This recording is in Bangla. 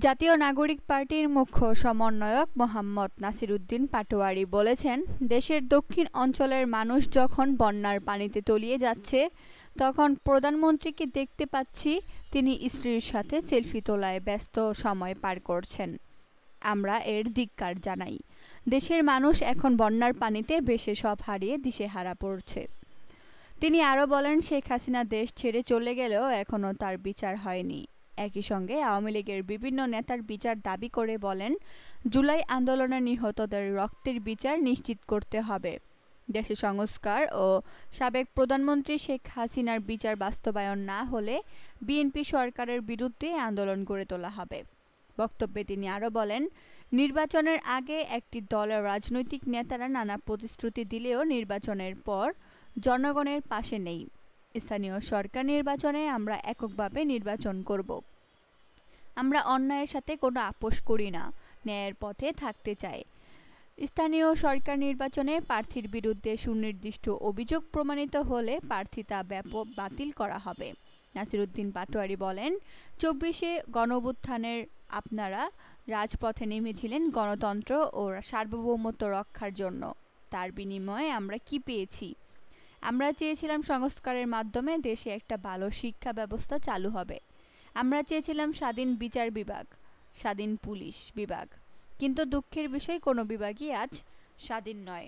জাতীয় নাগরিক পার্টির মুখ্য সমন্বয়ক মোহাম্মদ নাসিরউদ্দিন পাটোয়ারী বলেছেন, দেশের দক্ষিণ অঞ্চলের মানুষ যখন বন্যার পানিতে তলিয়ে যাচ্ছে, তখন প্রধানমন্ত্রীকে দেখতে পাচ্ছি তিনি স্ত্রীর সাথে সেলফি তোলায় ব্যস্ত সময় পার করছেন। আমরা এর ধিক্কার জানাই। দেশের মানুষ এখন বন্যার পানিতে ভেসে সব হারিয়ে দিশেহারা পড়ছে। তিনি আরও বলেন, শেখ হাসিনা দেশ ছেড়ে চলে গেলেও এখনও তার বিচার হয়নি। একই সঙ্গে আওয়ামী লীগের বিভিন্ন নেতার বিচার দাবি করে বলেন, জুলাই আন্দোলনে নিহতদের রক্তের বিচার নিশ্চিত করতে হবে। দেশে সংস্কার ও সাবেক প্রধানমন্ত্রী শেখ হাসিনার বিচার বাস্তবায়ন না হলে বিএনপি সরকারের বিরুদ্ধে আন্দোলন গড়ে তোলা হবে। বক্তব্যে তিনি আরও বলেন, নির্বাচনের আগে একটি দলের রাজনৈতিক নেতারা নানা প্রতিশ্রুতি দিলেও নির্বাচনের পর জনগণের পাশে নেই। স্থানীয় সরকার নির্বাচনে আমরা এককভাবে নির্বাচন করব। আমরা অন্যায়ের সাথে কোনো আপোষ করি না, ন্যায়ের পথে থাকতে চাই। স্থানীয় সরকার নির্বাচনে প্রার্থীর বিরুদ্ধে সুনির্দিষ্ট অভিযোগ প্রমাণিত হলে প্রার্থিতা বাতিল করা হবে। নাসিরউদ্দিন পাটোয়ারী বলেন, ২৪শে গণঅভ্যুত্থানের আপনারা রাজপথে নেমেছিলেন গণতন্ত্র ও সার্বভৌমত্ব রক্ষার জন্য। তার বিনিময়ে আমরা কি পেয়েছি? আমরা চেয়েছিলাম সংস্কারের মাধ্যমে দেশে একটা ভালো শিক্ষা ব্যবস্থা চালু হবে। আমরা চেয়েছিলাম স্বাধীন বিচার বিভাগ, স্বাধীন পুলিশ বিভাগ। কিন্তু দুঃখের বিষয়, কোনো বিভাগই আজ স্বাধীন নয়।